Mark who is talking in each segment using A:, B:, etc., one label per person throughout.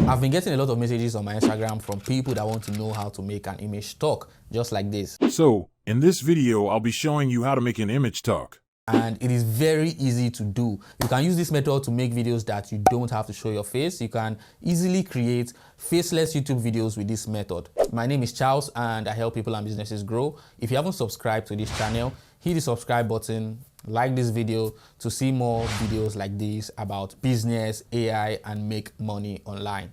A: I've been getting a lot of messages on my Instagram from people that want to know how to make an image talk, just like this.
B: So, in this video, I'll be showing you how to make an image talk.
A: And it is very easy to do. You can use this method to make videos that you don't have to show your face. You can easily create faceless YouTube videos with this method. My name is Charles and I help people and businesses grow. If you haven't subscribed to this channel, hit the subscribe button, like this video to see more videos like this about business, AI, and make money online.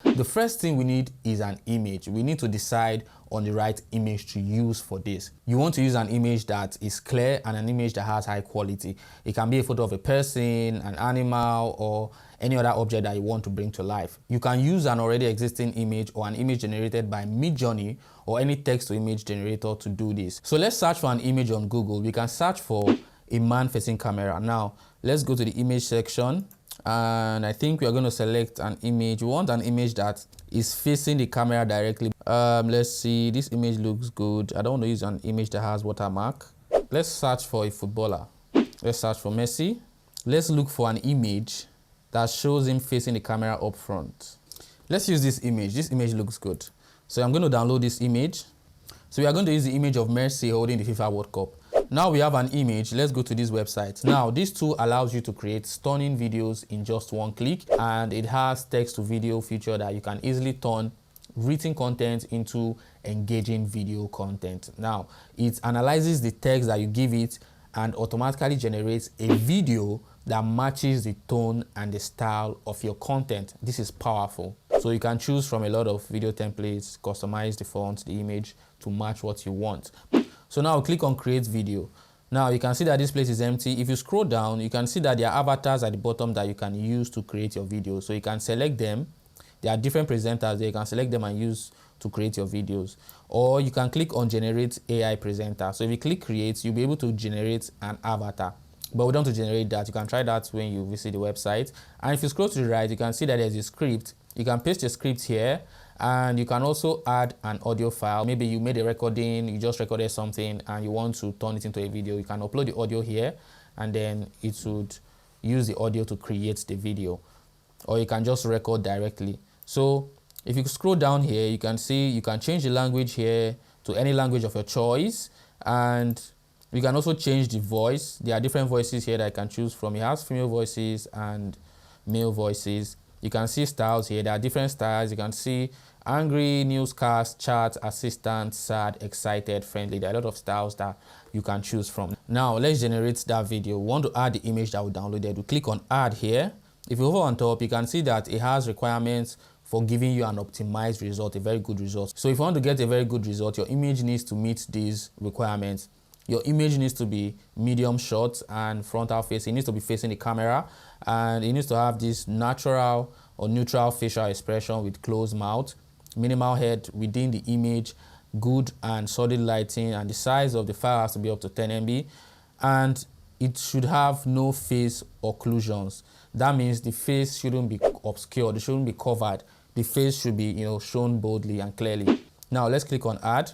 A: The first thing we need is an image. We need to decide on the right image to use for this. You want to use an image that is clear and an image that has high quality. It can be a photo of a person, an animal, or any other object that you want to bring to life. You can use an already existing image or an image generated by Midjourney or any text-to-image generator to do this. So let's search for an image on Google. We can search for a man-facing camera. Now, let's go to the image section. And I think we are going to select an image. We want an image that is facing the camera directly. Let's see, this image looks good. I don't want to use an image that has watermark. Let's search for a footballer. Let's search for Messi. Let's look for an image that shows him facing the camera up front. Let's use this image. This image looks good. So I'm going to download this image. So we are going to use the image of Messi holding the FIFA World Cup. Now we have an image. Let's go to this website. Now this tool allows you to create stunning videos in just one click, and it has text to video feature that you can easily turn written content into engaging video content. Now it analyzes the text that you give it and automatically generates a video that matches the tone and the style of your content. This is powerful. So you can choose from a lot of video templates, customize the font, the image to match what you want. So now click on create video. Now you can see that this place is empty. If you scroll down, you can see that there are avatars at the bottom that you can use to create your video. So you can select them. There are different presenters there. You can select them and use to create your videos. Or you can click on generate AI presenter. So if you click create, you'll be able to generate an avatar. But we don't want to generate that. You can try that when you visit the website. And if you scroll to the right, you can see that there's a script. You can paste your script here, and you can also add an audio file. Maybe you made a recording, you just recorded something and you want to turn it into a video. You can upload the audio here, and then it would use the audio to create the video. Or you can just record directly. So if you scroll down here, you can see you can change the language here to any language of your choice, and you can also change the voice. There are different voices here that I can choose from. It has female voices and male voices. You can see styles here. There are different styles. You can see angry, newscast, chat, assistant, sad, excited, friendly. There are a lot of styles that you can choose from. Now let's generate that video. We want to add the image that we downloaded. We click on add here. If you hover on top, you can see that it has requirements for giving you an optimized result, a very good result. So if you want to get a very good result, your image needs to meet these requirements. Your image needs to be medium shot and frontal face. It needs to be facing the camera, and it needs to have this natural or neutral facial expression with closed mouth, minimal head within the image, good and solid lighting, and the size of the file has to be up to 10 MB, and it should have no face occlusions. That means the face shouldn't be obscured, it shouldn't be covered. The face should be, shown boldly and clearly. Now let's click on add.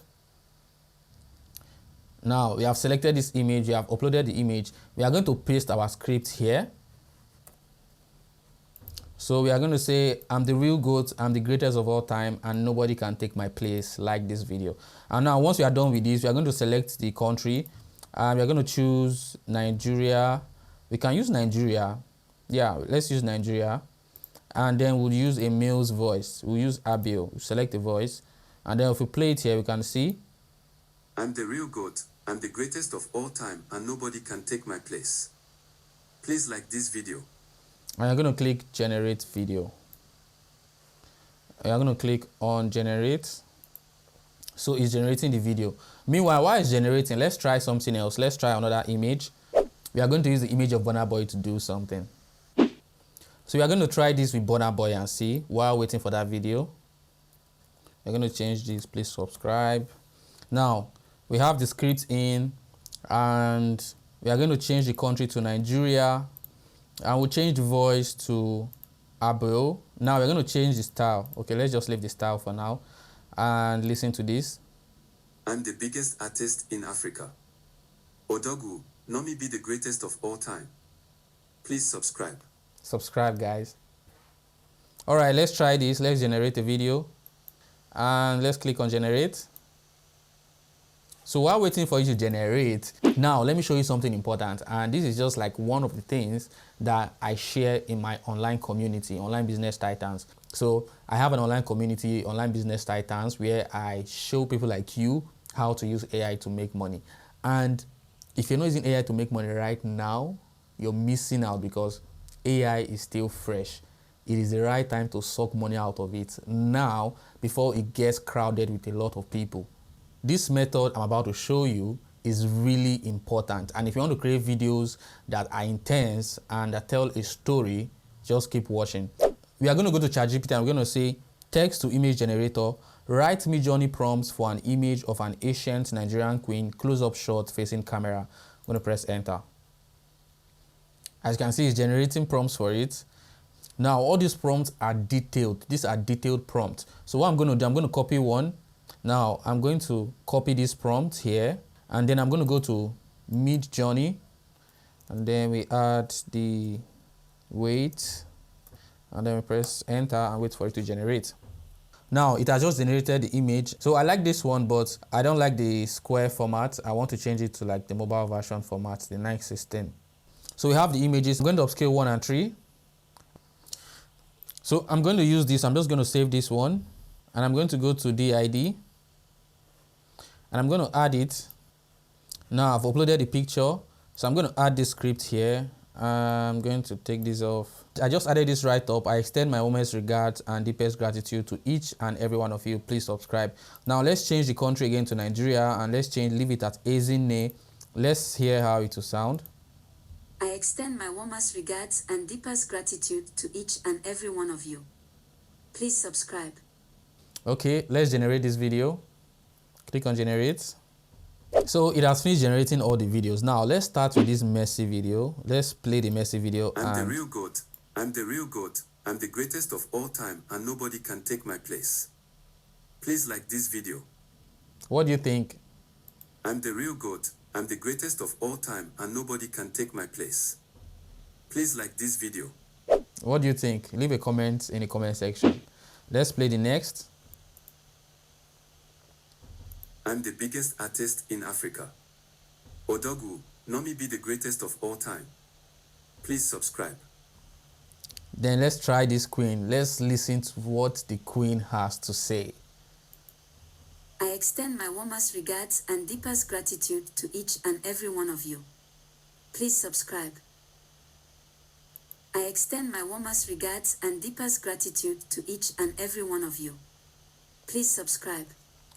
A: Now we have selected this image, we have uploaded the image. We are going to paste our script here. So we are going to say, I'm the real GOAT, I'm the greatest of all time, and nobody can take my place, like this video. And now once we are done with this, we are going to select the country. We are going to choose Nigeria. We can use Nigeria. Yeah, let's use Nigeria. And then we'll use a male's voice. We'll use Abil. We'll select the voice. And then if we play it here, we can see,
C: I'm the real GOAT. I'm the greatest of all time, and nobody can take my place. Please like this video.
A: And you're going to click generate video. You're going to click on generate. So it's generating the video. Meanwhile, while it's generating, let's try something else. Let's try another image. We are going to use the image of Burna Boy to do something. So we are going to try this with Burna Boy and see while waiting for that video. We're going to change this. Please subscribe. Now, we have the script in, and we are going to change the country to Nigeria, and we'll change the voice to Abil. Now we're going to change the style. Okay, let's just leave the style for now and listen to this.
C: I'm the biggest artist in Africa. Odogu, Nomi be the greatest of all time. Please subscribe.
A: Subscribe, guys. All right, let's try this. Let's generate a video and let's click on generate. So while waiting for you to generate, now let me show you something important. And this is just like one of the things that I share in my online community, Online Business Titans. So I have an online community, Online Business Titans, where I show people like you how to use AI to make money. And if you're not using AI to make money right now, you're missing out because AI is still fresh. It is the right time to suck money out of it now before it gets crowded with a lot of people. This method I'm about to show you is really important. And if you want to create videos that are intense and that tell a story, just keep watching. We are going to go to ChatGPT and we're going to say, text to image generator, write me journey prompts for an image of an ancient Nigerian queen, close-up shot facing camera. I'm going to press enter. As you can see, it's generating prompts for it. Now, all these prompts are detailed. These are detailed prompts. So what I'm going to do, I'm going to copy one. Now, I'm going to copy this prompt here, and then I'm going to go to Mid Journey, and then we add the weight, and then we press enter and wait for it to generate. Now, it has just generated the image. So I like this one, but I don't like the square format. I want to change it to like the mobile version format, the 916. So we have the images. I'm going to upscale 1 and 3. So I'm going to use this. I'm just going to save this one, and I'm going to go to DID. And I'm going to add it. Now I've uploaded the picture. So I'm going to add this script here. I'm going to take this off. I just added this right up. I extend my warmest regards and deepest gratitude to each and every one of you. Please subscribe. Now let's change the country again to Nigeria, and let's leave it at Ezinne. Let's hear how it will sound.
D: I extend my warmest regards and deepest gratitude to each and every one of you. Please subscribe.
A: Okay, let's generate this video. Click on generate. So it has finished generating all the videos. Now let's start with this messy video. Let's play the messy video.
C: I'm the real goat. I'm the real goat. I'm the greatest of all time and nobody can take my place. Please like this video.
A: What do you think?
C: I'm the real goat. I'm the greatest of all time and nobody can take my place. Please like this video.
A: What do you think? Leave a comment in the comment section. Let's play the next.
C: I'm the biggest artist in Africa. Odogu, Nomi be the greatest of all time. Please subscribe.
A: Then let's try this queen. Let's listen to what the queen has to say.
D: I extend my warmest regards and deepest gratitude to each and every one of you. Please subscribe. I extend my warmest regards and deepest gratitude to each and every one of you. Please subscribe.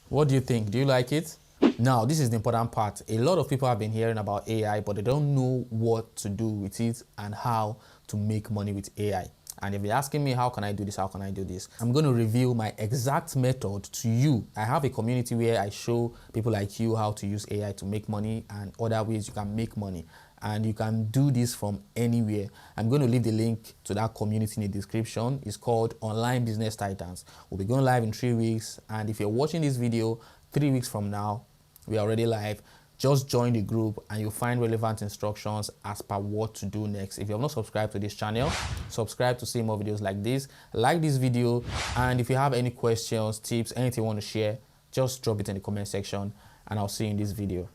A: What do you think? Do you like it? Now, this is the important part. A lot of people have been hearing about AI, but they don't know what to do with it and how to make money with AI. And if you're asking me, how can I do this? How can I do this? I'm going to reveal my exact method to you. I have a community where I show people like you how to use AI to make money and other ways you can make money. And you can do this from anywhere. I'm going to leave the link to that community in the description. It's called Online Business Titans. We'll be going live in 3 weeks. And if you're watching this video 3 weeks from now, we are already live. Just join the group and you'll find relevant instructions as per what to do next. If you have not subscribed to this channel, subscribe to see more videos like this. Like this video, and if you have any questions, tips, anything you want to share, just drop it in the comment section and I'll see you in this video.